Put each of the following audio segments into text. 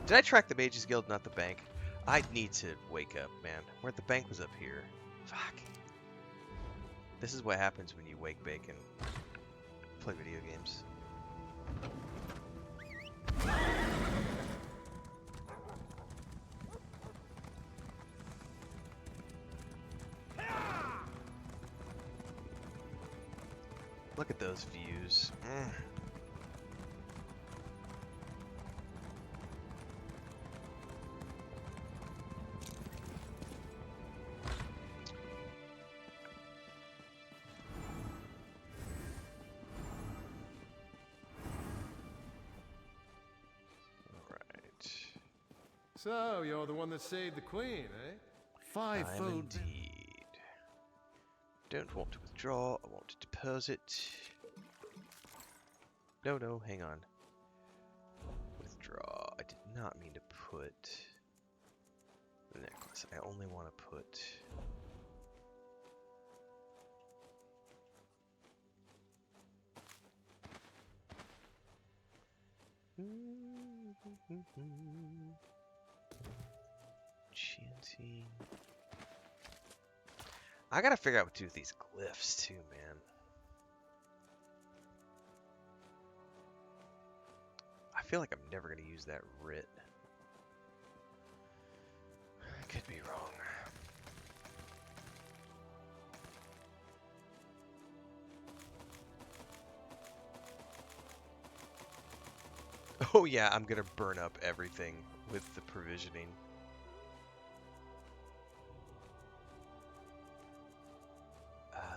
Did I track the Mages Guild, not the bank? I need to wake up, man. Where the bank was up here. Fuck. This is what happens when you wake bacon. Play video games. Look at those views. So, you're the one that saved the queen, eh? I am indeed. Don't want to withdraw, I want to deposit. No, hang on. Withdraw. I did not mean to put the necklace. I only want to put... Chanting. I gotta figure out what to do with these glyphs too, man. I feel like I'm never gonna use that writ. I could be wrong. Oh yeah, I'm gonna burn up everything with the provisioning.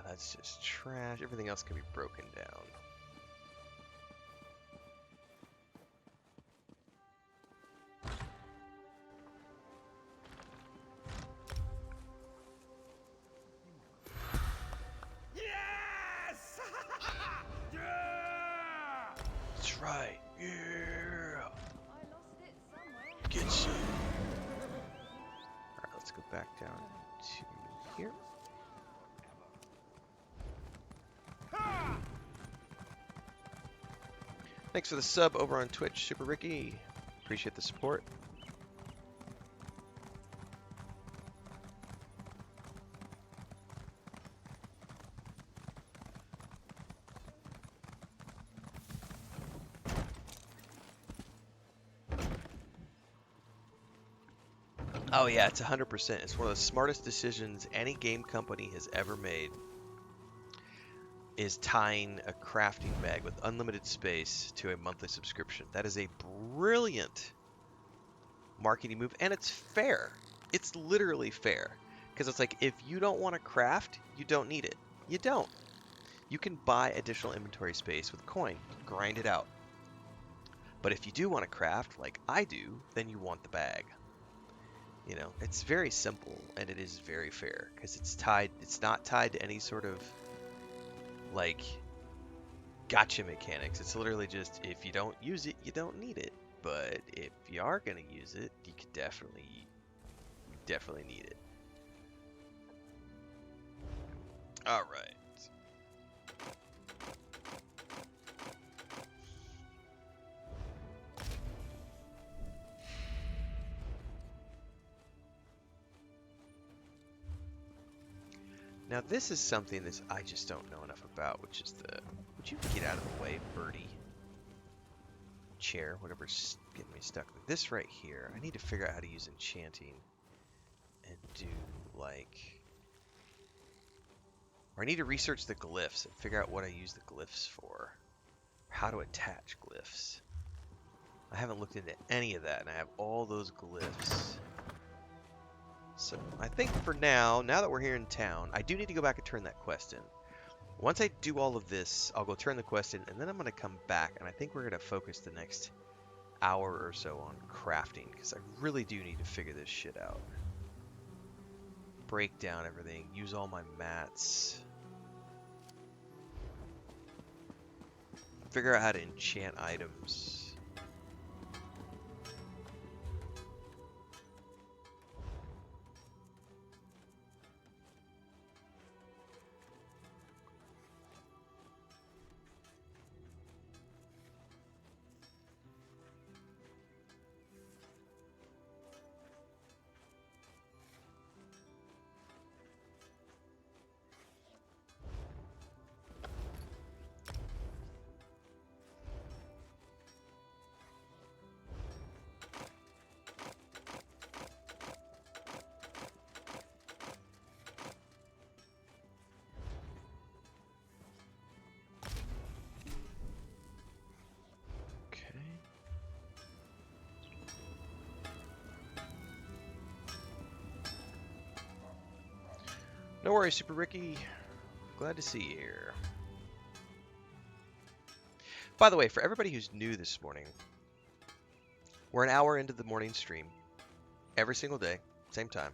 That's just trash. Everything else can be broken down. Yes! Yeah! That's right. Yeah. I lost it somewhere. Get some. Alright, let's go back down to here. Thanks for the sub over on Twitch, Super Ricky. Appreciate the support. Oh yeah, it's 100%. It's one of the smartest decisions any game company has ever made. Is tying a crafting bag with unlimited space to a monthly subscription. That is a brilliant marketing move, and it's fair. It's literally fair. Because it's like, if you don't want to craft, you don't need it. You don't. You can buy additional inventory space with coin. Grind it out. But if you do want to craft, like I do, then you want the bag. You know, it's very simple, and it is very fair. Because it's not tied to any sort of like gotcha mechanics. It's literally just, if you don't use it, you don't need it. But if you are gonna use it, you could definitely need it. All right. Now this is something that I just don't know enough about, which is the... Would you get out of the way, birdie? Chair, whatever's getting me stuck. This right here, I need to figure out how to use enchanting and do, like... Or I need to research the glyphs and figure out what I use the glyphs for. How to attach glyphs. I haven't looked into any of that, and I have all those glyphs. So I think for now that we're here in town, I do need to go back and turn that quest in. Once I do all of this, I'll go turn the quest in, and then I'm going to come back, and I think we're going to focus the next hour or so on crafting, because I really do need to figure this shit out. Break down everything, use all my mats. Figure out how to enchant items. No worries, Super Ricky. Glad to see you here. By the way, for everybody who's new this morning, we're an hour into the morning stream. Every single day, same time.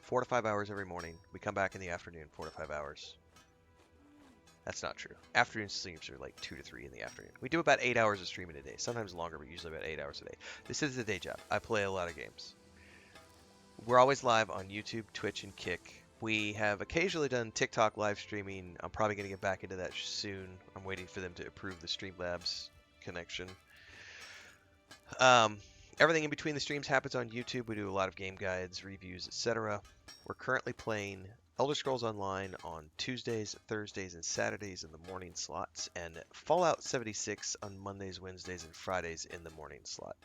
4 to 5 hours every morning. We come back in the afternoon, 4 to 5 hours. That's not true. Afternoon streams are like 2 to 3 in the afternoon. We do about 8 hours of streaming a day. Sometimes longer, but usually about 8 hours a day. This is a day job. I play a lot of games. We're always live on YouTube, Twitch, and Kick. We have occasionally done TikTok live streaming. I'm probably going to get back into that soon. I'm waiting for them to approve the Streamlabs connection. Everything in between the streams happens on YouTube. We do a lot of game guides, reviews, etc. We're currently playing Elder Scrolls Online on Tuesdays, Thursdays, and Saturdays in the morning slots, and Fallout 76 on Mondays, Wednesdays, and Fridays in the morning slot.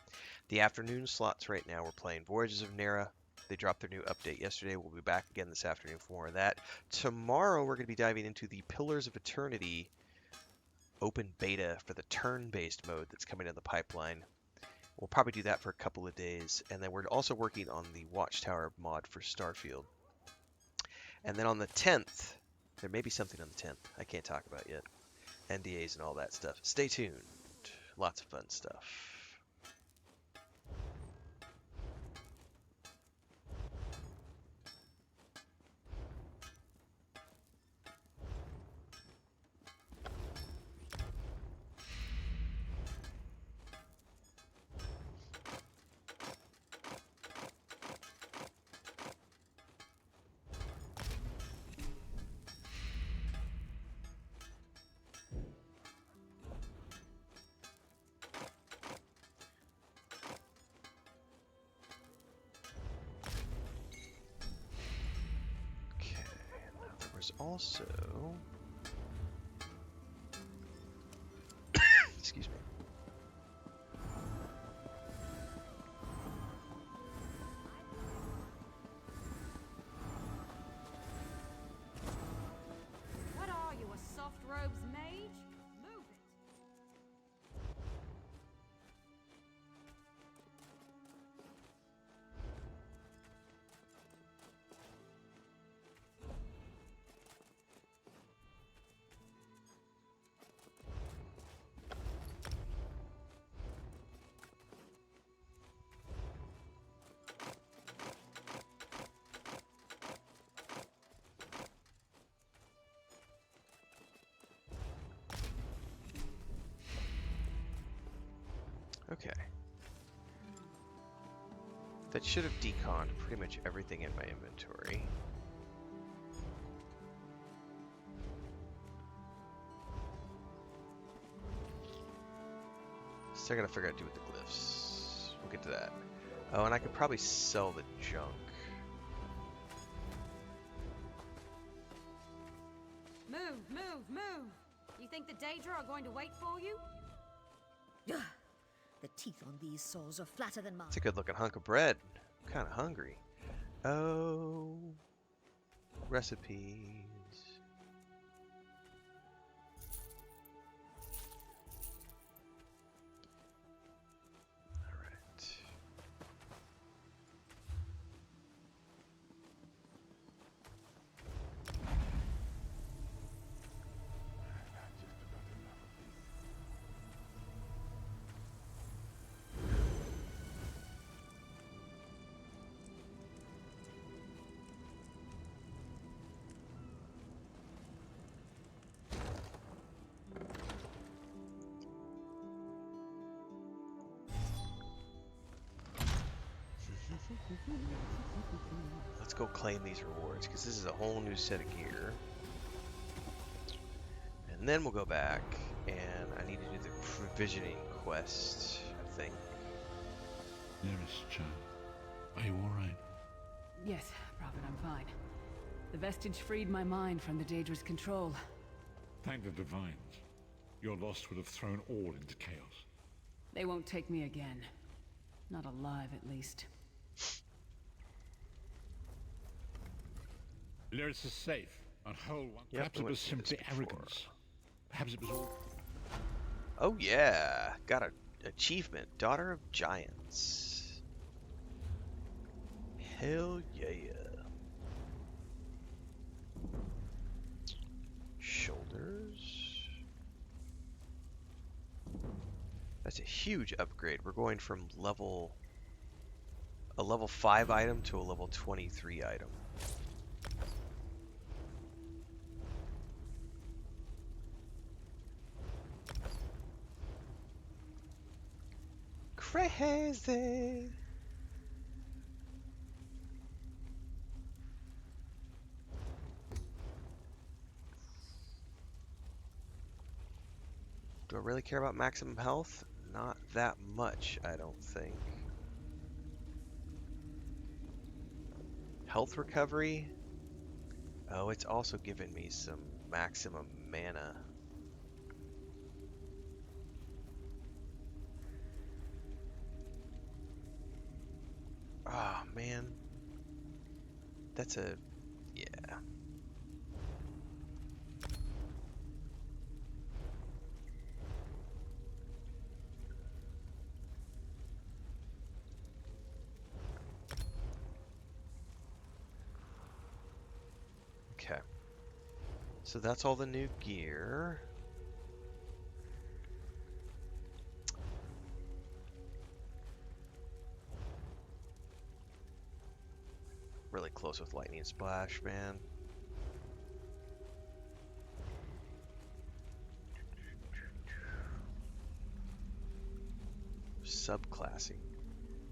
The afternoon slots right now, we're playing Voyages of Nera. They dropped their new update yesterday. We'll be back again this afternoon for more of that. Tomorrow, we're going to be diving into the Pillars of Eternity open beta for the turn-based mode that's coming in the pipeline. We'll probably do that for a couple of days, and then we're also working on the Watchtower mod for Starfield. And then on the 10th, there may be something on the 10th I can't talk about yet. NDAs and all that stuff. Stay tuned. Lots of fun stuff. Also, excuse me. What are you, a soft robes mage? Move it. Okay. That should have deconned pretty much everything in my inventory. Still gotta figure out what to do with the glyphs. We'll get to that. Oh, and I could probably sell the junk. Move, move, move! You think the Daedra are going to wait for you? Ugh. The teeth on these saws are flatter than mine. It's a good looking hunk of bread. I'm kind of hungry. Oh, recipes. All right. Let's go claim these rewards, because this is a whole new set of gear. And then we'll go back, and I need to do the provisioning quest, I think. Nearest Chan. Are you alright? Yes, Prophet, I'm fine. The vestige freed my mind from the Daedra's control. Thank the Divines. Your loss would have thrown all into chaos. They won't take me again. Not alive, at least. Lyris is safe, and whole. Yep, Perhaps we it went was through this simply before. arrogance. Perhaps it was all... Oh yeah, got an achievement, Daughter of Giants. Hell yeah. Builders. That's a huge upgrade. We're going from a level 5 item to a level 23 item. Crazy. Do I really care about maximum health? Not that much, I don't think. Health recovery? Oh, it's also giving me some maximum mana. Oh, man. That's a... yeah. Okay. So that's all the new gear. Really close with lightning splash, man. Subclassing.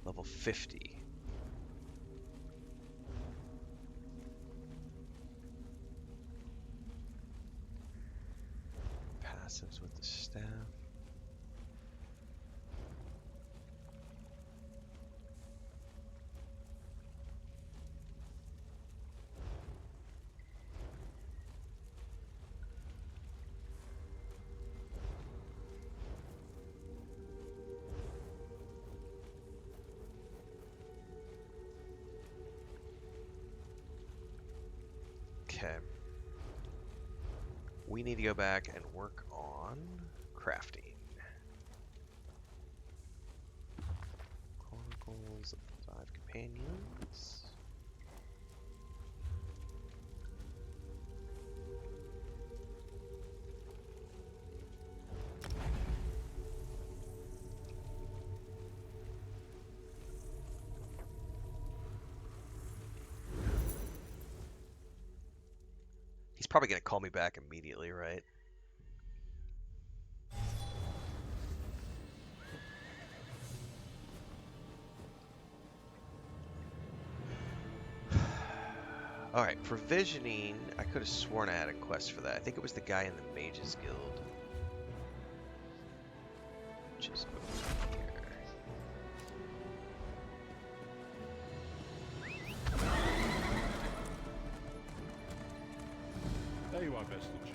Level 50. Passives with the staff. Okay. We need to go back and work on crafting. Chronicles of 5 companions. He's probably going to call me back immediately, right? Alright, provisioning. I could have sworn I had a quest for that. I think it was the guy in the Mages Guild. Which is over here. There you are, Vestige.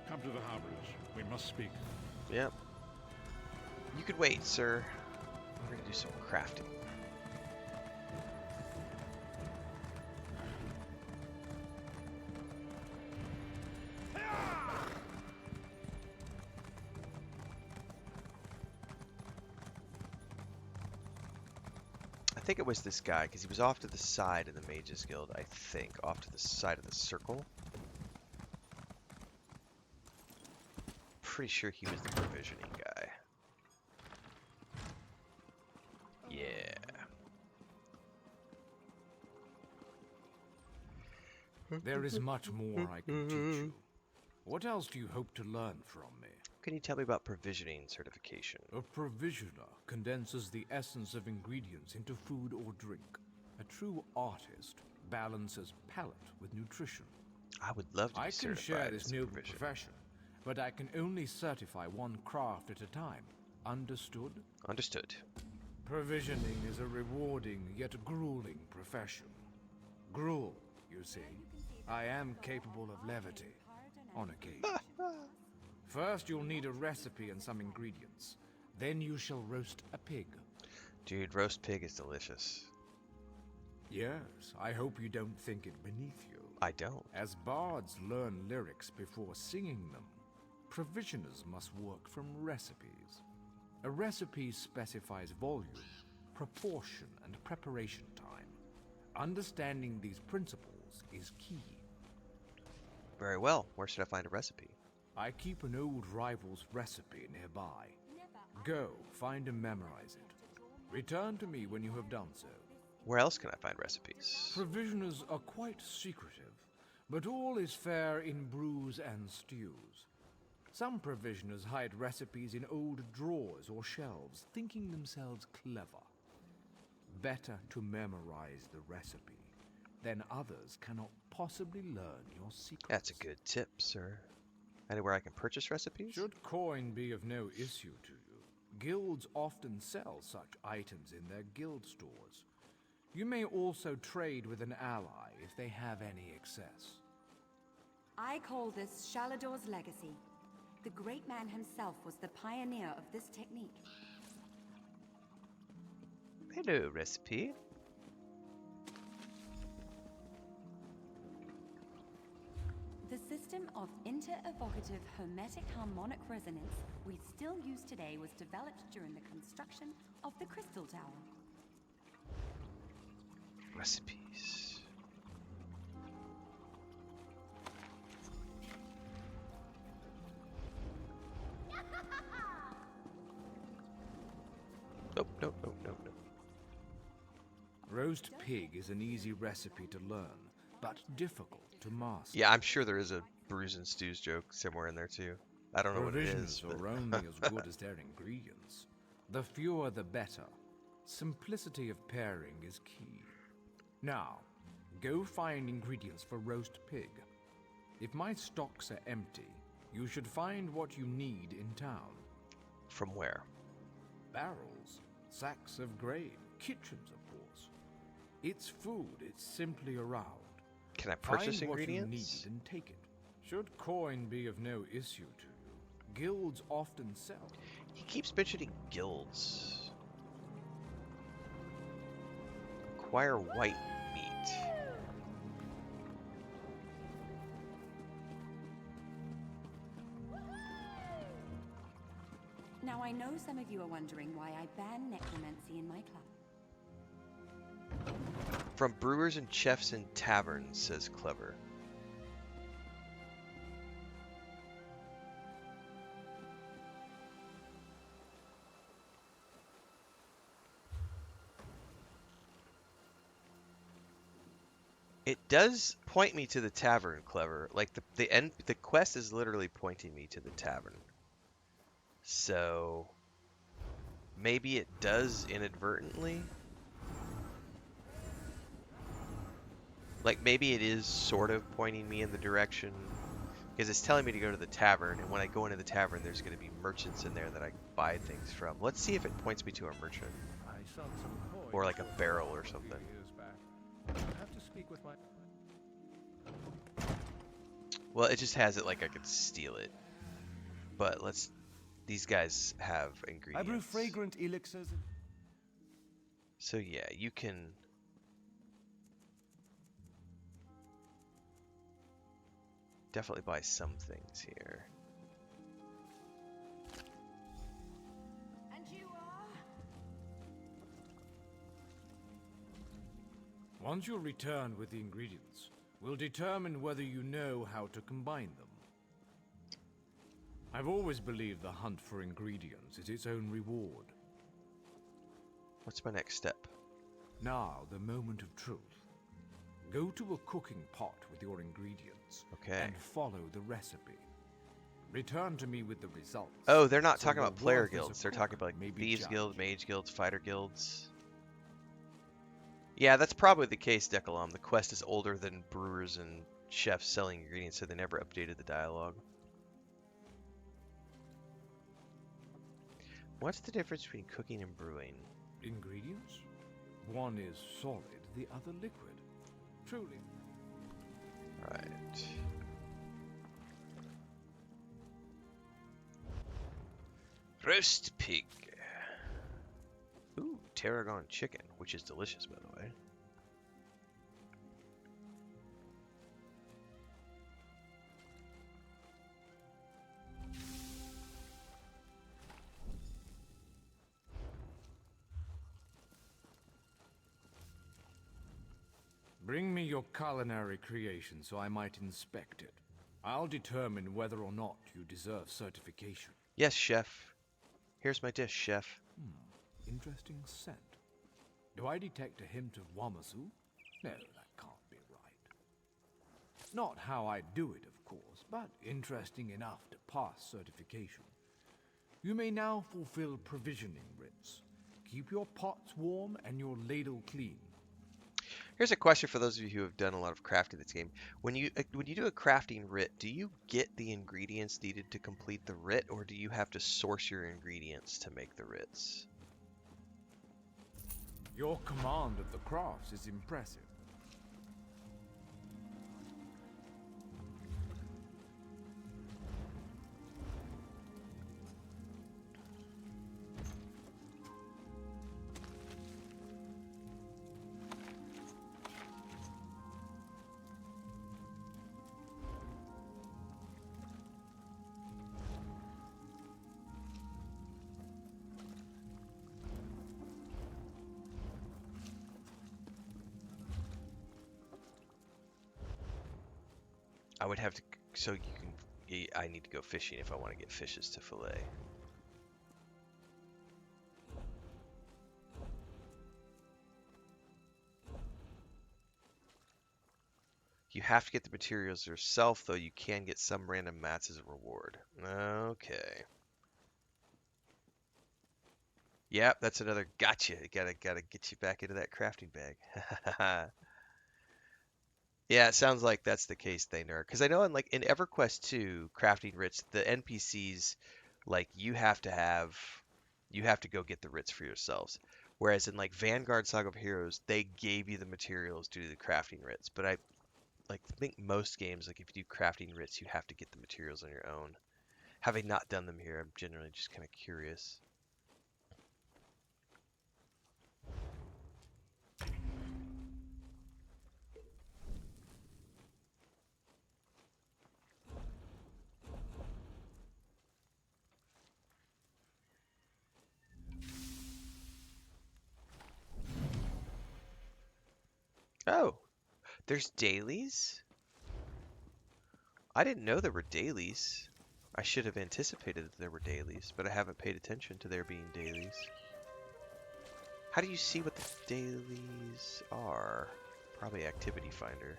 Come to the harborage. We must speak. Yep. You could wait, sir. We're gonna do some crafting. I think it was this guy, because he was off to the side in the Mages Guild, I think. Off to the side of the circle. Pretty sure he was the provisioning guy. Yeah. There is much more I can teach you. What else do you hope to learn from me? Can you tell me about provisioning certification? A provisioner condenses the essence of ingredients into food or drink. A true artist balances palate with nutrition. I would love to be I can certified share as this a noble provisioner. profession, but I can only certify one craft at a time. Understood? Understood. Provisioning is a rewarding yet grueling profession. Gruel, you see. I am capable of levity, on occasion. First, you'll need a recipe and some ingredients. Then you shall roast a pig. Dude, roast pig is delicious. Yes, I hope you don't think it beneath you. I don't. As bards learn lyrics before singing them, provisioners must work from recipes. A recipe specifies volume, proportion, and preparation time. Understanding these principles is key. Very well. Where should I find a recipe? I keep an old rival's recipe nearby. Go, find and memorize it. Return to me when you have done so. Where else can I find recipes? Provisioners are quite secretive, but all is fair in brews and stews. Some provisioners hide recipes in old drawers or shelves, thinking themselves clever. Better to memorize the recipe, then others cannot possibly learn your secrets. That's a good tip, sir. Anywhere I can purchase recipes? Should coin be of no issue to you, guilds often sell such items in their guild stores. You may also trade with an ally if they have any excess. I call this Shalador's legacy. The great man himself was the pioneer of this technique. Hello, recipe. The system of inter-evocative hermetic harmonic resonance we still use today was developed during the construction of the Crystal Tower. Recipes. Nope. Roast pig is an easy recipe to learn, but difficult to master. Yeah, I'm sure there is a brews and stews joke somewhere in there too. I don't know what it is. Provisions are only as good as their ingredients. The fewer the better. Simplicity of pairing is key. Now, go find ingredients for roast pig. If my stocks are empty, you should find what you need in town. From where? Barrels, sacks of grain, kitchens, of course. It's food, it's simply around. Can I purchase Find ingredients? what you need and take it. Should coin be of no issue to you, guilds often sell. He keeps mentioning guilds. Acquire white meat. Now I know some of you are wondering why I ban necromancy in my club. From brewers and chefs in taverns, says Clever. It does point me to the tavern, Clever. Like the quest is literally pointing me to the tavern. So maybe it does inadvertently. Like maybe it is sort of pointing me in the direction because it's telling me to go to the tavern, and when I go into the tavern there's going to be merchants in there that I can buy things from. Let's see if it points me to a merchant. I sunk some coins Or like a barrel or a few something. years back. I have to speak with my... Well, it just has it like I could steal it. But let's... These guys have ingredients. I brew fragrant elixirs. So yeah, you can... definitely buy some things here. And you are? Once you're returned with the ingredients, we'll determine whether you know how to combine them. I've always believed the hunt for ingredients is its own reward. What's my next step? Now, the moment of truth. Go to a cooking pot with your ingredients Okay. and follow the recipe. Return to me with the results. Oh, they're not so talking your about player worth as a guilds. They're cook talking about like may be thieves judged. guilds, mage guilds, fighter guilds. Yeah, that's probably the case, Decalam. The quest is older than brewers and chefs selling ingredients, so they never updated the dialogue. What's the difference between cooking and brewing? Ingredients? One is solid, the other liquid. Truly. Right. Roast pig. Ooh, tarragon chicken, which is delicious, by the way. Bring me your culinary creation so I might inspect it. I'll determine whether or not you deserve certification. Yes, chef. Here's my dish, chef. Interesting scent. Do I detect a hint of Wamasu? No, that can't be right. Not how I do it, of course, but interesting enough to pass certification. You may now fulfill provisioning writs. Keep your pots warm and your ladle clean. Here's a question for those of you who have done a lot of crafting this game. When you do a crafting writ, do you get the ingredients needed to complete the writ, or do you have to source your ingredients to make the writs? Your command of the crafts is impressive. I would have to, so you can, I need to go fishing if I want to get fishes to fillet. You have to get the materials yourself, though you can get some random mats as a reward. Okay. Yep, that's another gotcha. Gotta get you back into that crafting bag. Yeah, it sounds like that's the case, Thaner. Because I know in EverQuest 2, crafting writs, the NPCs, like you have to go get the writs for yourselves. Whereas in like Vanguard Saga of Heroes, they gave you the materials due to the crafting writs. But I think most games, like if you do crafting writs, you have to get the materials on your own. Having not done them here, I'm generally just kind of curious. Oh, there's dailies? I didn't know there were dailies. I should have anticipated that there were dailies, but I haven't paid attention to there being dailies. How do you see what the dailies are? Probably Activity Finder.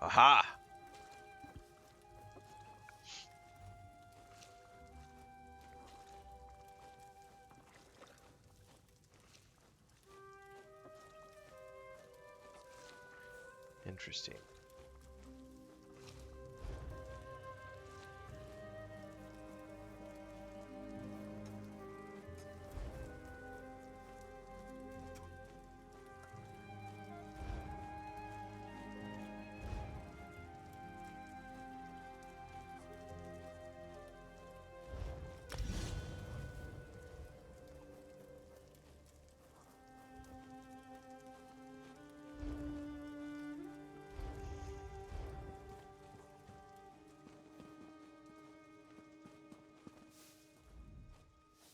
Aha! Interesting.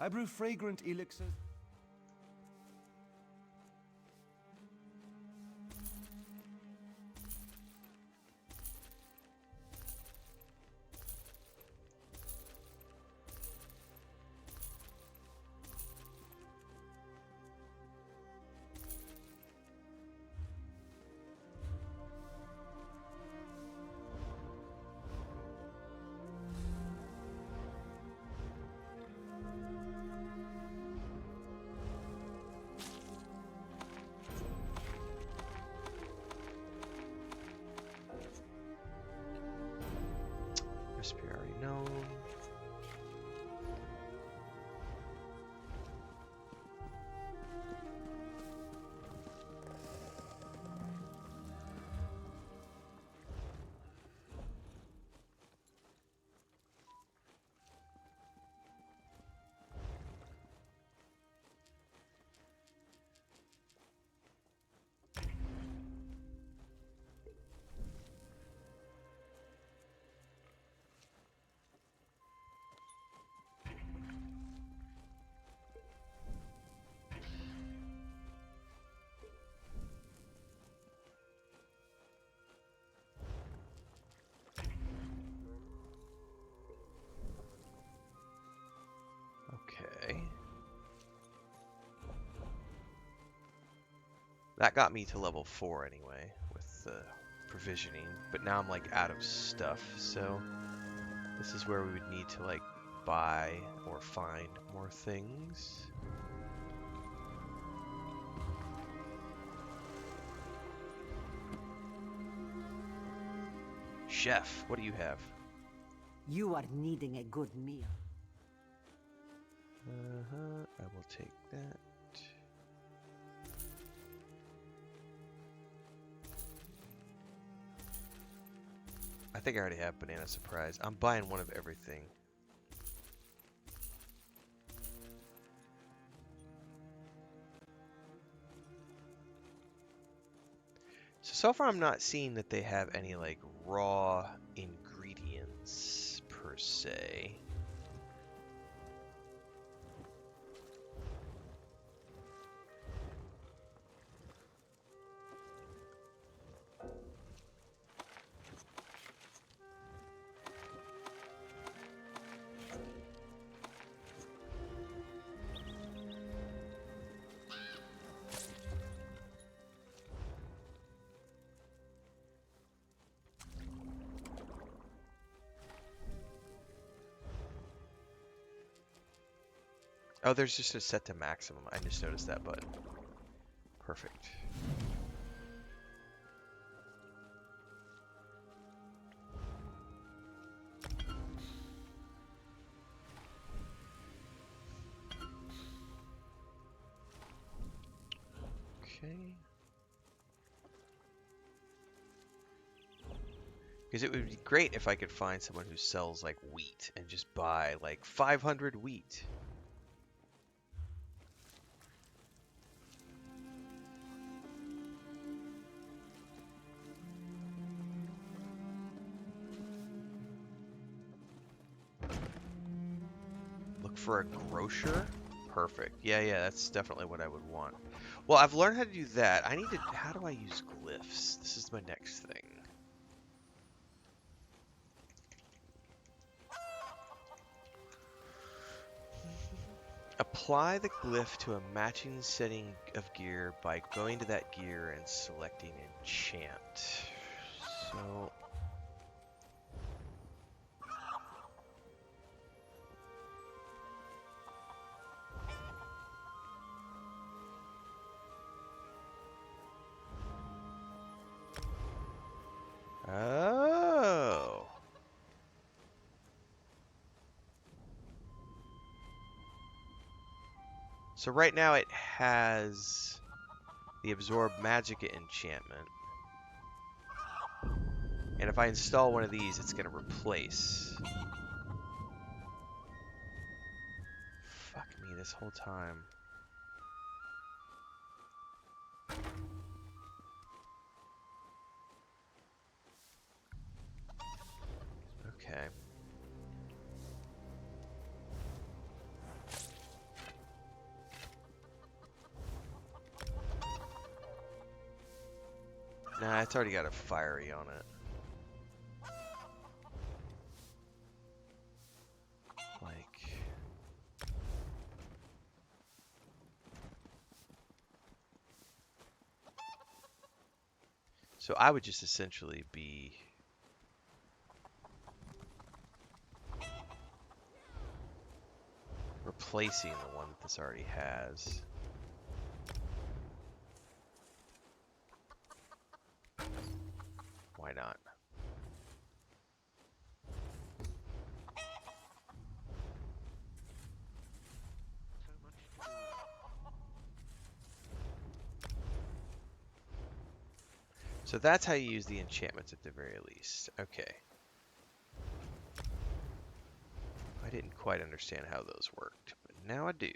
I brew fragrant elixirs. Recipe already known. That got me to level 4 anyway, with the provisioning, but now I'm like out of stuff, so this is where we would need to like buy or find more things. Chef, what do you have? You are needing a good meal. I will take that. I think I already have banana surprise. I'm buying one of everything. So far I'm not seeing that they have any like raw ingredients per se. Oh, there's just a set to maximum. I just noticed that button. Perfect. Okay. Because it would be great if I could find someone who sells like wheat and just buy like 500 wheat. Look for a grocer? Perfect. Yeah, that's definitely what I would want. Well, I've learned how to do that. I need to... How do I use glyphs? This is my next thing. Apply the glyph to a matching setting of gear by going to that gear and selecting enchant. So... Oh. So right now it has the absorb magic enchantment. And if I install one of these, it's going to replace. Fuck me this whole time. Okay. Nah, it's already got a fiery on it. Like... So I would just essentially be... replacing the one that this already has. Why not? So that's how you use the enchantments at the very least. Okay. I didn't quite understand how those worked, but now I do.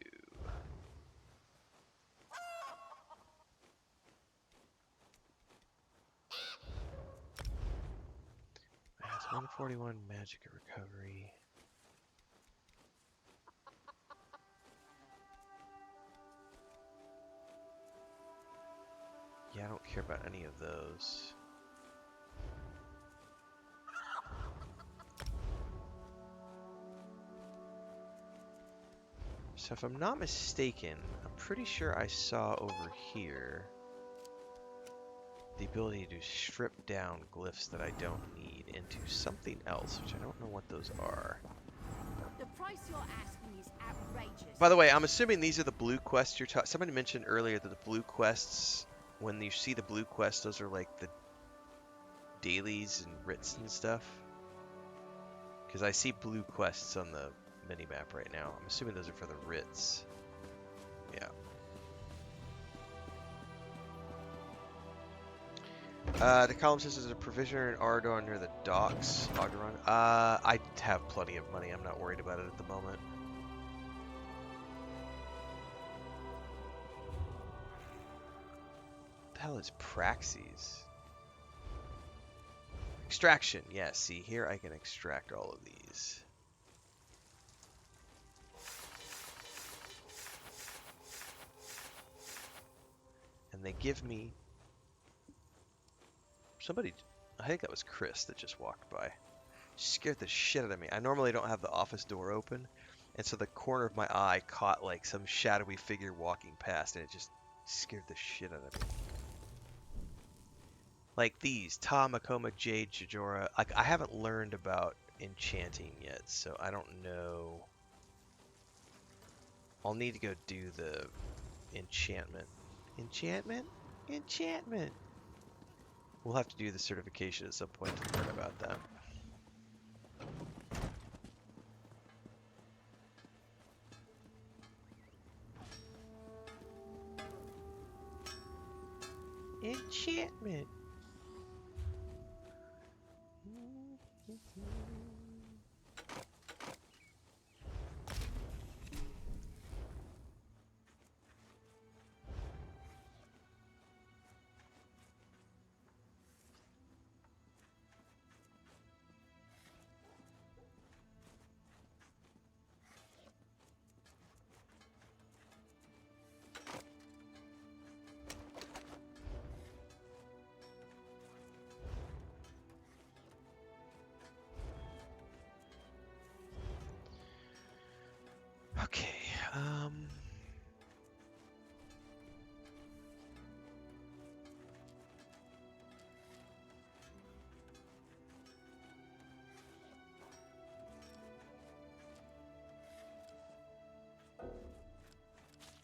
That's 141 magic recovery. Yeah, I don't care about any of those. So if I'm not mistaken, I'm pretty sure I saw over here the ability to strip down glyphs that I don't need into something else, which I don't know what those are. The price you're asking is outrageous. By the way, I'm assuming these are the blue quests you're talking. Somebody mentioned earlier that the blue quests, when you see the blue quests, those are like the dailies and writs and stuff. Because I see blue quests on the minimap right now. I'm assuming those are for the writs. Yeah. The column says there's a provisioner in Ardon near the docks. Ardon. I have plenty of money. I'm not worried about it at the moment. What the hell is Praxis? Extraction. Yeah, see, here I can extract all of these. And they give me... Somebody... I think that was Chris that just walked by. She scared the shit out of me. I normally don't have the office door open, and so the corner of my eye caught like some shadowy figure walking past, and it just scared the shit out of me. Like these, Ta, Makoma, Jade, Jajora. Like, I haven't learned about enchanting yet, so I don't know. I'll need to go do the enchantment. Enchantment? Enchantment! We'll have to do the certification at some point to learn about that. Enchantment! Okay,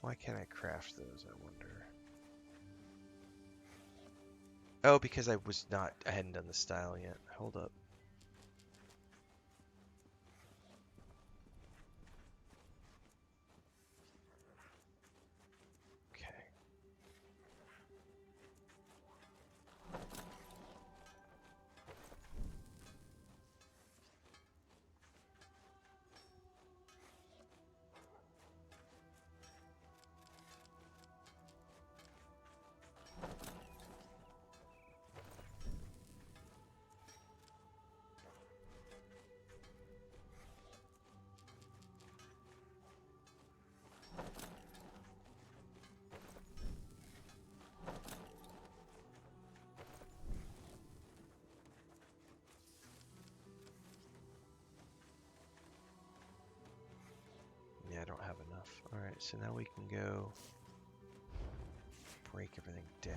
why can't I craft those, I wonder? Oh, because I hadn't done the style yet. Hold up. Okay. Yeah, I don't have enough. Alright, so now we can go break everything down.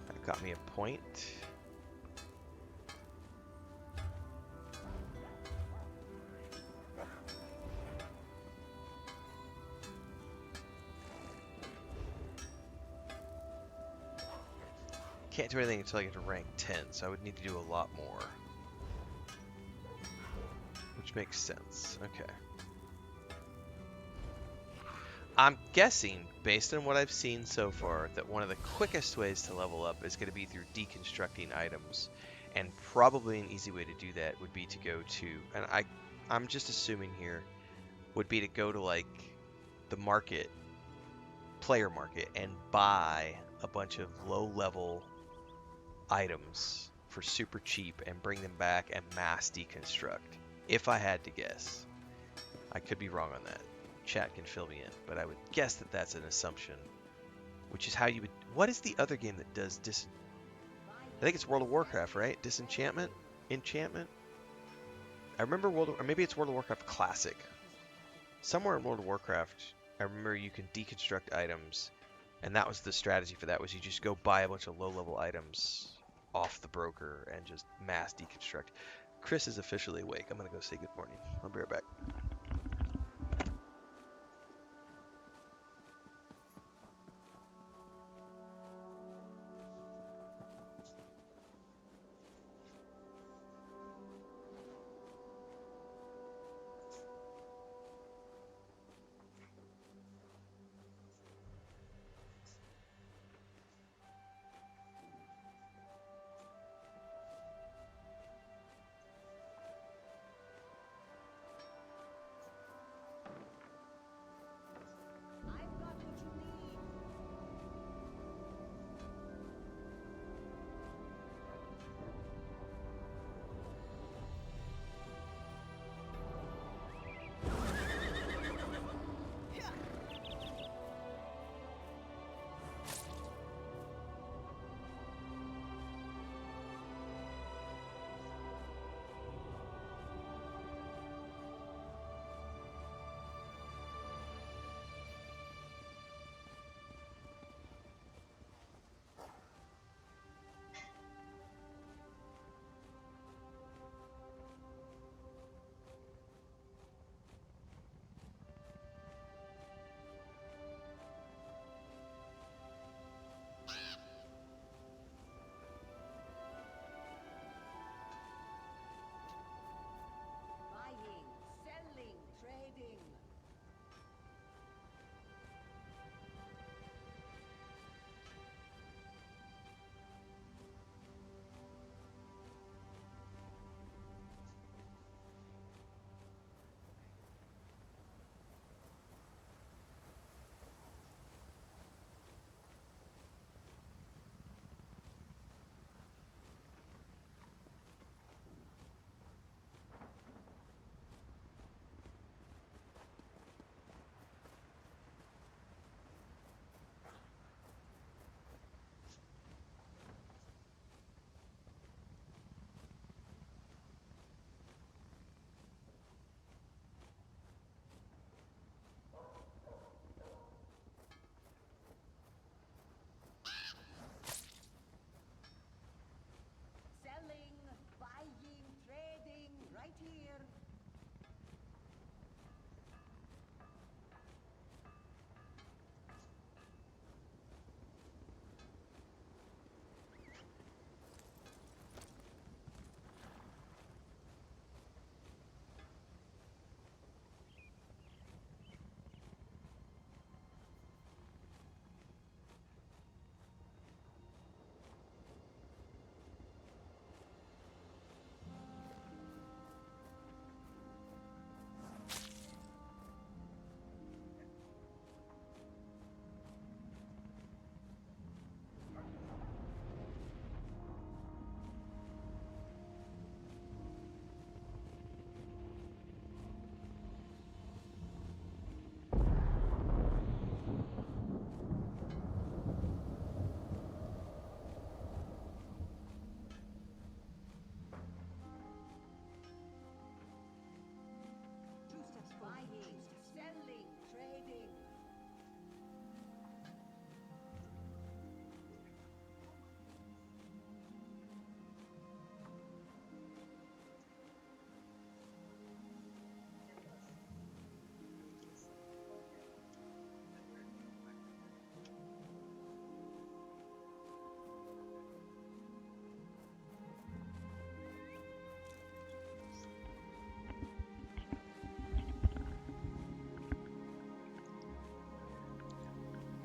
That got me a point. Can't do anything until I get to rank 10, so I would need to do a lot more. Which makes sense. Okay. I'm guessing, based on what I've seen so far, that one of the quickest ways to level up is going to be through deconstructing items. And probably an easy way to do that would be to go to, and I'm just assuming here, would be to go to like the market, player market, and buy a bunch of low-level items for super cheap and bring them back and mass deconstruct. If I had to guess. I could be wrong on that. Chat can fill me in, but I would guess that that's an assumption. Which is how you would... What is the other game that does I think it's World of Warcraft, right? Disenchantment? enchantment. I remember or maybe it's World of Warcraft Classic. Somewhere in World of Warcraft, I remember you can deconstruct items, and that was the strategy for that, was you just go buy a bunch of low-level items off the broker and just mass deconstruct. Chris is officially awake. I'm gonna go say good morning. I'll be right back.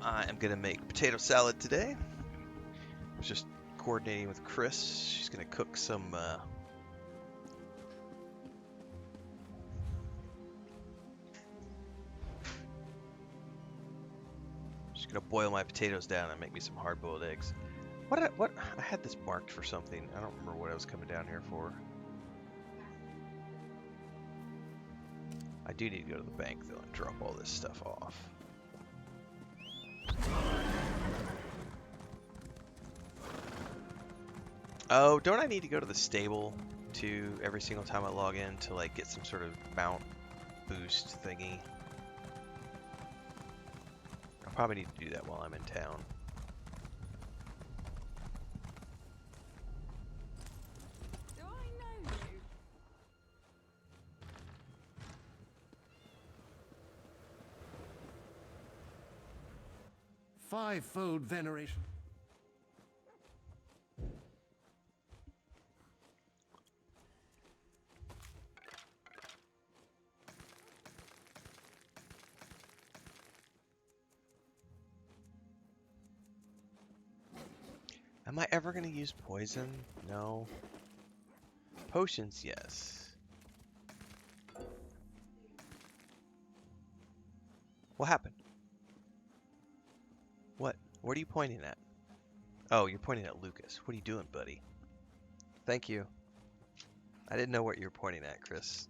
I am gonna make potato salad today. I was just coordinating with Chris. She's gonna cook some she's gonna boil my potatoes down and make me some hard-boiled eggs. What I had this marked for something. I don't remember what I was coming down here for. I do need to go to the bank though and drop all this stuff off. Oh, don't I need to go to the stable to every single time I log in to like get some sort of mount boost thingy. I'll probably need to do that while I'm in town. Do I know you? Fivefold veneration. Am I ever going to use poison? No. Potions, yes. What happened? What? What are you pointing at? Oh, you're pointing at Lucas. What are you doing, buddy? Thank you. I didn't know what you were pointing at, Chris.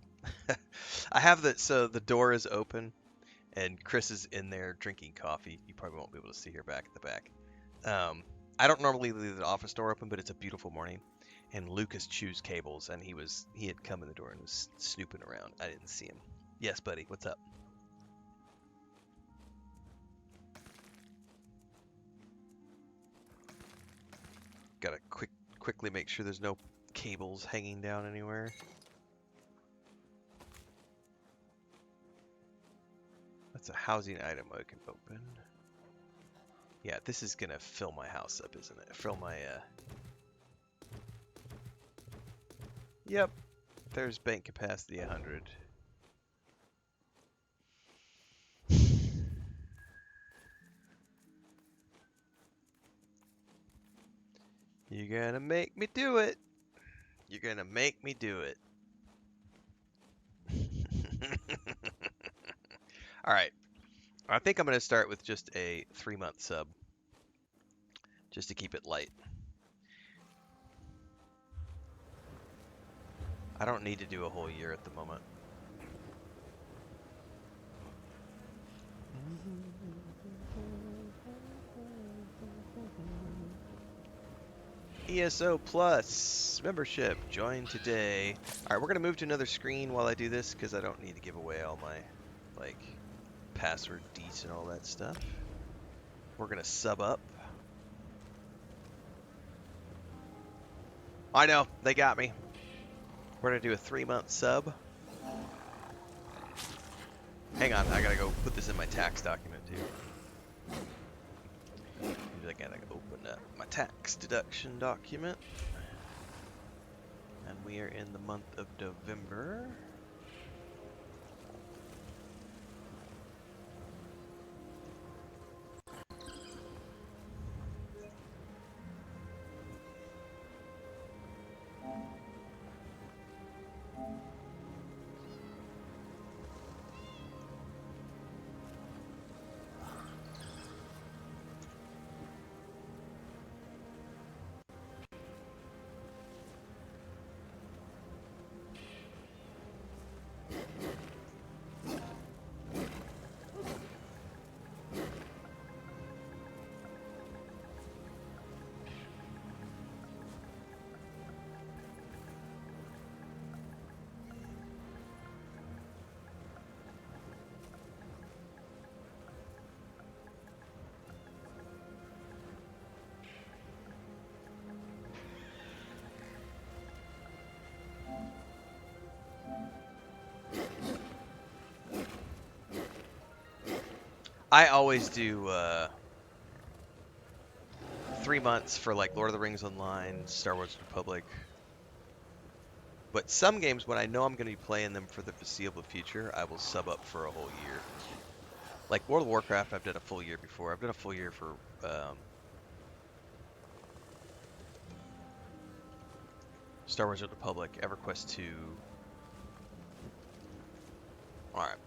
I have so the door is open, and Chris is in there drinking coffee. You probably won't be able to see her back at the back. I don't normally leave the office door open, but it's a beautiful morning, and Lucas chews cables, and he had come in the door and was snooping around. I didn't see him. Yes, buddy. What's up? Gotta quickly make sure there's no cables hanging down anywhere. That's a housing item I can open. Yeah, this is gonna fill my house up, isn't it? Fill my, Yep. There's bank capacity 100. You're gonna make me do it. You're gonna make me do it. Alright. I think I'm gonna start with just a 3-month sub. Just to keep it light. I don't need to do a whole year at the moment. ESO Plus membership. Join today. Alright, we're going to move to another screen while I do this because I don't need to give away all my, like, password deets and all that stuff. We're going to sub up. I know, they got me. We're going to do a 3-month sub. Hang on, I got to go put this in my tax document too. I gotta open up my tax deduction document. And we are in the month of November. I always do 3 months for like Lord of the Rings Online, Star Wars Republic. But some games, when I know I'm going to be playing them for the foreseeable future, I will sub up for a whole year. Like World of Warcraft, I've done a full year before. I've done a full year for Star Wars Republic, EverQuest 2. Alright.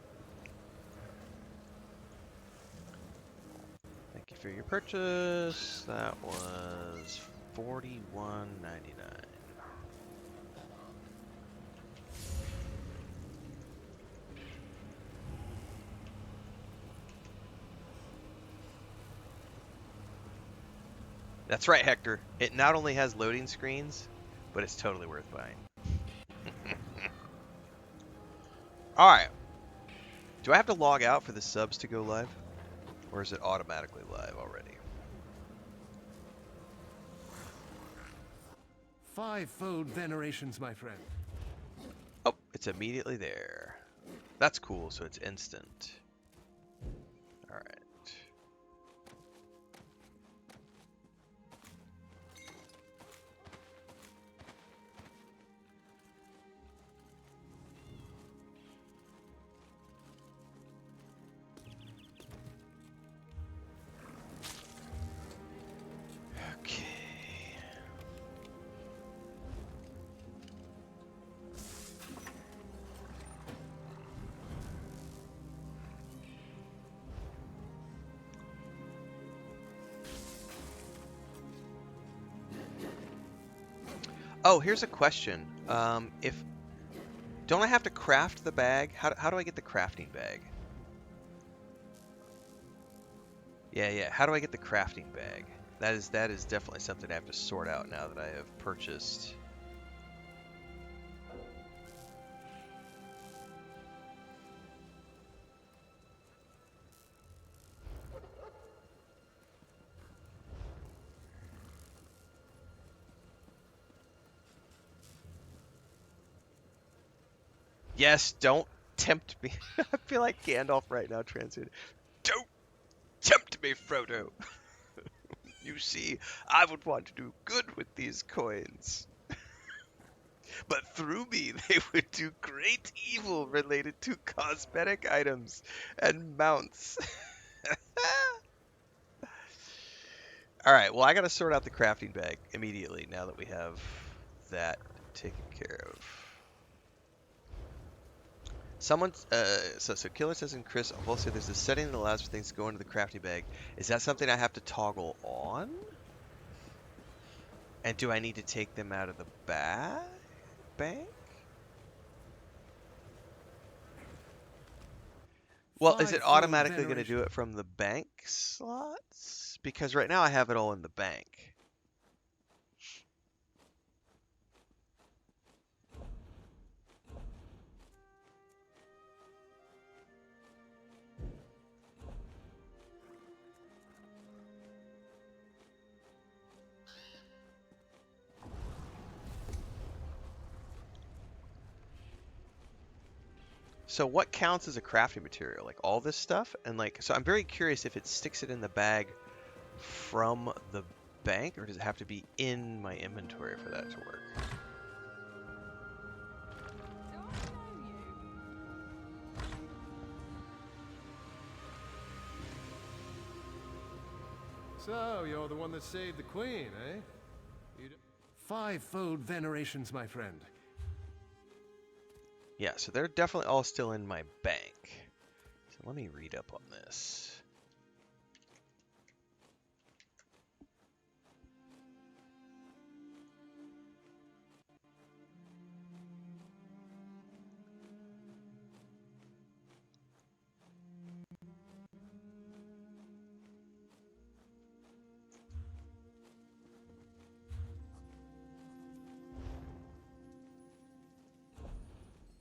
Thank you for your purchase. That was $41.99. That's right, Hector. It not only has loading screens, but it's totally worth buying. All right. Do I have to log out for the subs to go live? Or is it automatically live already? 5-fold venerations, my friend. Oh, it's immediately there. That's cool, so it's instant. All right. Okay. Oh, here's a question. If don't I have to craft the bag? How do I get the crafting bag? Yeah. How do I get the crafting bag? That is definitely something I have to sort out now that I have purchased. Yes, don't tempt me. I feel like Gandalf right now, translated. Don't tempt me, Frodo. You see, I would want to do good with these coins. But through me, they would do great evil related to cosmetic items and mounts. Alright, well, I gotta sort out the crafting bag immediately now that we have that taken care of. Someone's, so Killer says, and Chris both say there's a setting that allows for things to go into the crafting bag. Is that something I have to toggle on? And do I need to take them out of the bank? Well, is it 5-fold automatically going to do veneration. it from the bank slots? Because right now I have it all in the bank. So what counts as a crafting material? Like all this stuff? And like, so I'm very curious if it sticks it in the bag from the bank, or does it have to be in my inventory for that to work? So, you're the one that saved the queen, eh? 5-fold venerations, my friend. Yeah, so they're definitely all still in my bank. So let me read up on this.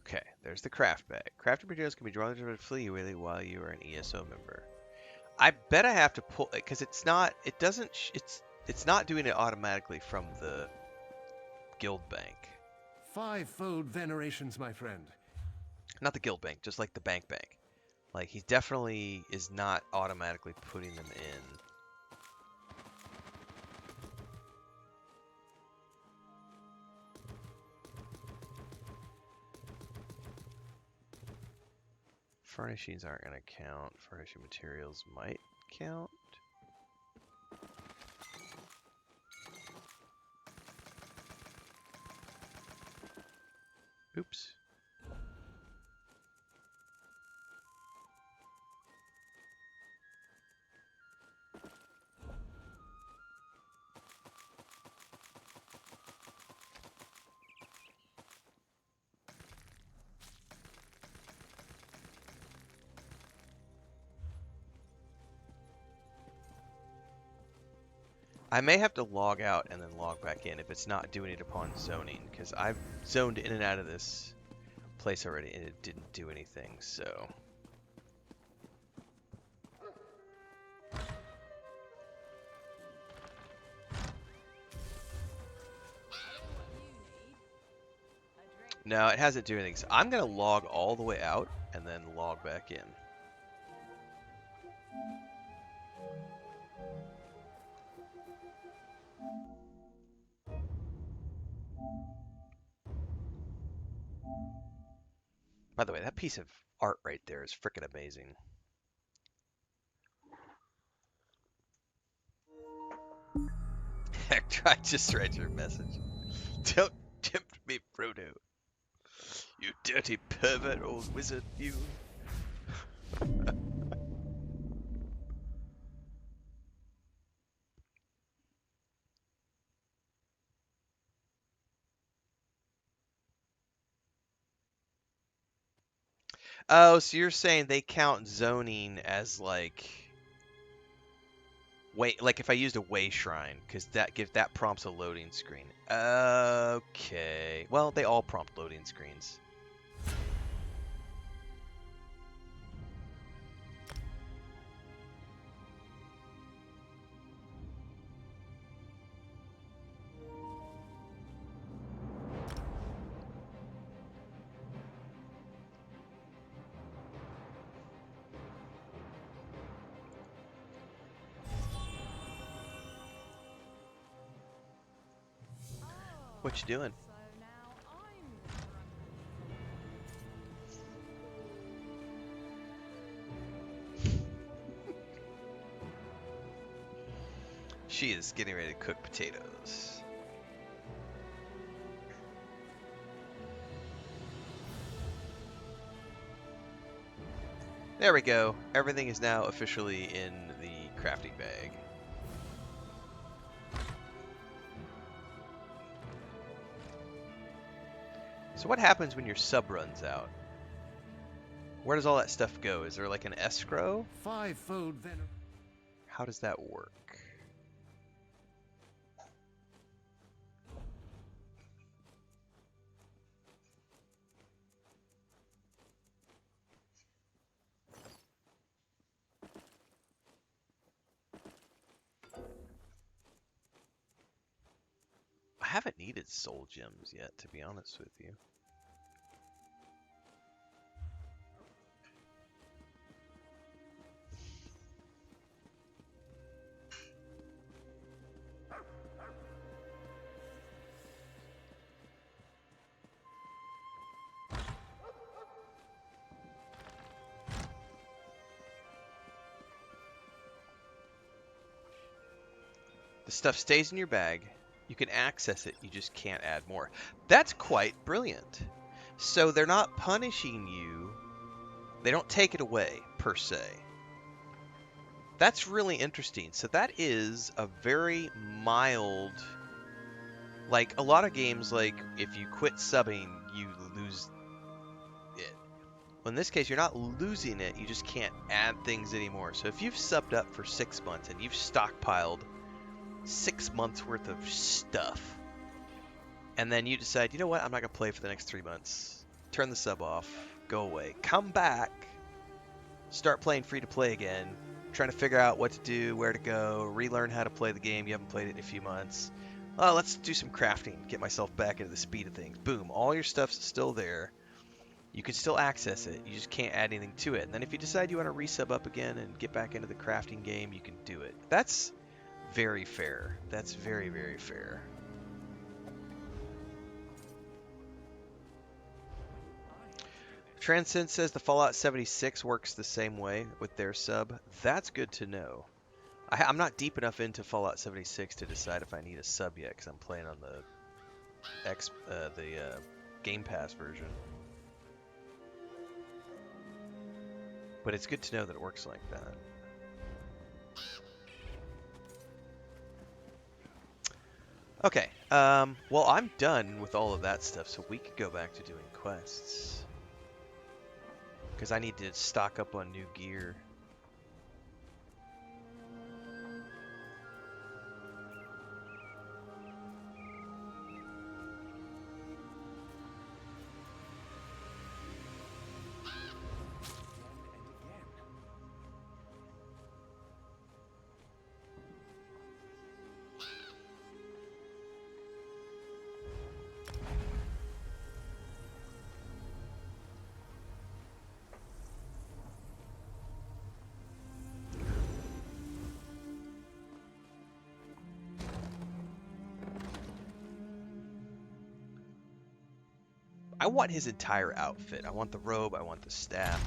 Okay, there's the craft bag. Crafting materials can be drawn to flee really while you are an ESO member. I bet I have to pull it because it's not. It doesn't. It's not doing it automatically from the guild bank. 5-fold venerations, my friend. Not the guild bank, just like the bank. Like he definitely is not automatically putting them in. Furnishings aren't going to count. Furnishing materials might count. Oops. I may have to log out and then log back in if it's not doing it upon zoning, because I've zoned in and out of this place already, and it didn't do anything, so... No, it hasn't do anything. So I'm going to log all the way out and then log back in. By the way, that piece of art right there is freaking amazing. Hector, I just read your message. Don't tempt me, Frodo. You dirty pervert, old wizard, you. Oh, so you're saying they count zoning as like like if I used a way shrine, because that prompts a loading screen. Okay. Well, they all prompt loading screens. What you doing? She is getting ready to cook potatoes. There we go. Everything is now officially in the crafting bag. So what happens when your sub runs out? Where does all that stuff go? Is there like an escrow? Five-fold venom. How does that work? I haven't needed soul gems yet, to be honest with you. The stuff stays in your bag. You can access it, you just can't add more. That's quite brilliant. So they're not punishing you. They don't take it away, per se. That's really interesting. So that is a very mild... Like, a lot of games, like, if you quit subbing, you lose it. Well, in this case, you're not losing it, you just can't add things anymore. So if you've subbed up for 6 months and you've stockpiled 6 months worth of stuff, and then you decide, you know what, I'm not going to play for the next 3 months. Turn the sub off, go away, come back, start playing free-to-play again, trying to figure out what to do, where to go, relearn how to play the game, you haven't played it in a few months. Let's do some crafting, get myself back into the speed of things. Boom, all your stuff's still there. You can still access it, you just can't add anything to it. And then if you decide you want to resub up again and get back into the crafting game, you can do it. That's very fair. That's very, very fair. Transcend says the Fallout 76 works the same way with their sub. That's good to know. I'm not deep enough into Fallout 76 to decide if I need a sub yet, because I'm playing on the Game Pass version. But it's good to know that it works like that. Okay, well, I'm done with all of that stuff, so we could go back to doing quests. Because I need to stock up on new gear. I want his entire outfit. I want the robe, I want the staff.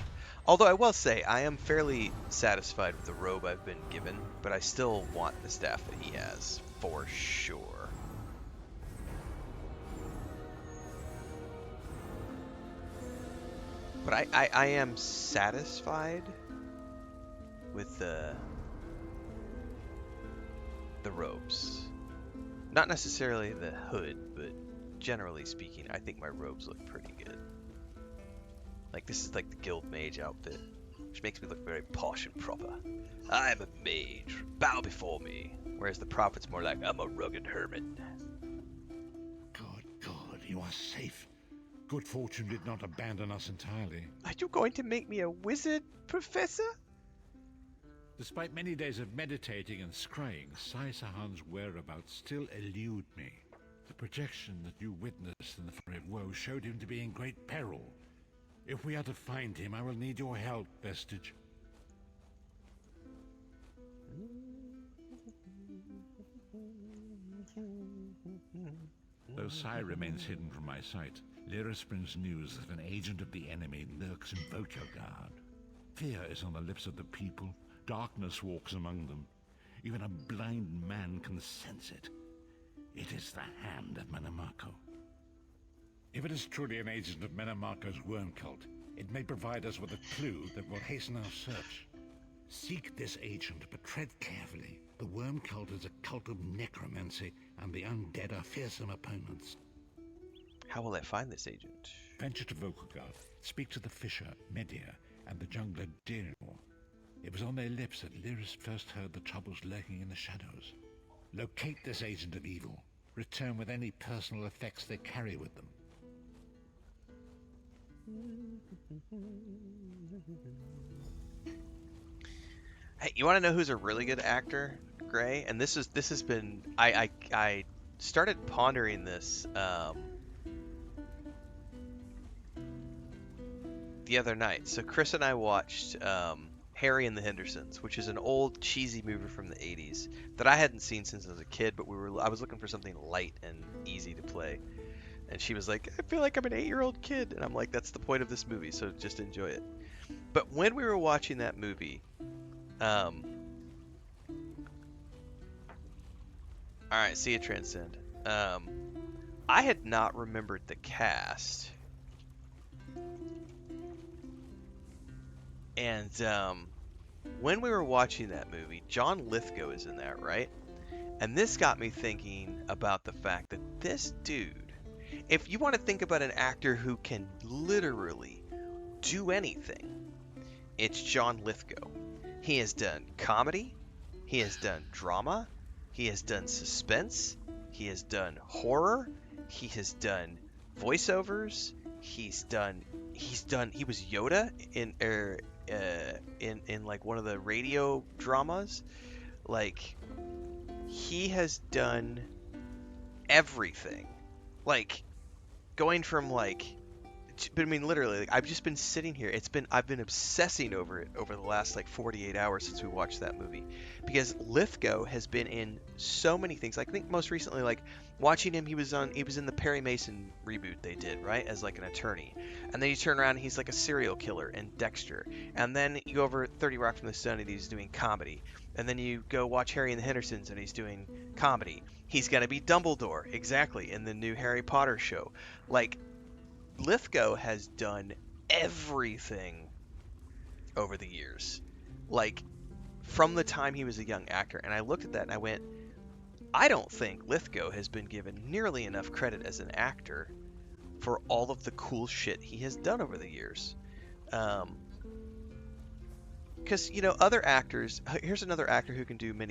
Although I will say, I am fairly satisfied with the robe I've been given, but I still want the staff that he has, for sure. But I am satisfied with the robes. Not necessarily the hood, but generally speaking, I think my robes look pretty good. Like, this is like the guild mage outfit, which makes me look very posh and proper. I am a mage, bow before me. Whereas the prophet's more like, I'm a rugged hermit. Good, you are safe. Good fortune did not abandon us entirely. Are you going to make me a wizard, Professor? Despite many days of meditating and scrying, Sai Sahan's whereabouts still elude me. The projection that you witnessed in the Fray of Woe showed him to be in great peril. If we are to find him, I will need your help, Vestige. Though Sai remains hidden from my sight, Lyris brings news that an agent of the enemy lurks in Vogelgard. Fear is on the lips of the people. Darkness walks among them. Even a blind man can sense it. It is the hand of Menemarco. If it is truly an agent of Menemarco's worm cult, it may provide us with a clue that will hasten our search. Seek this agent, but tread carefully. The worm cult is a cult of necromancy, and the undead are fearsome opponents. How will I find this agent? Venture to Vogelgard, speak to the fisher, Media, and the jungler Dirinor. It was on their lips that Lyris first heard the troubles lurking in the shadows. Locate this agent of evil. Return with any personal effects they carry with them. Hey, you want to know who's a really good actor, Gray? And this has been I started pondering this the other night. So Chris and I watched Harry and the Hendersons, which is an old cheesy movie from the 80s that I hadn't seen since I was a kid, but I was looking for something light and easy to play. And she was like, I feel like I'm an 8-year-old kid. And I'm like, that's the point of this movie, so just enjoy it. But when we were watching that movie, alright, see you, Transcend. I had not remembered the cast. And when we were watching that movie, John Lithgow is in that, right? And this got me thinking about the fact that this dude, if you want to think about an actor who can literally do anything, it's John Lithgow. He has done comedy, he has done drama, he has done suspense, he has done horror, he has done voiceovers, he was Yoda in like one of the radio dramas. Like, he has done everything. Like, going from like, but I mean literally, like, I've just been sitting here. I've been obsessing over it over the last like 48 hours since we watched that movie, because Lithgow has been in so many things. Like, I think most recently, like watching him, he was in the Perry Mason reboot they did, right, as like an attorney, and then you turn around and he's like a serial killer in Dexter, and then you go over 30 Rock from the Sun and he's doing comedy, and then you go watch Harry and the Hendersons and he's doing comedy. He's gonna be Dumbledore, exactly, in the new Harry Potter show. Like, Lithgow has done everything over the years, like from the time he was a young actor. And I looked at that and I went, I don't think Lithgow has been given nearly enough credit as an actor for all of the cool shit he has done over the years. Because, you know, other actors, here's another actor who can do many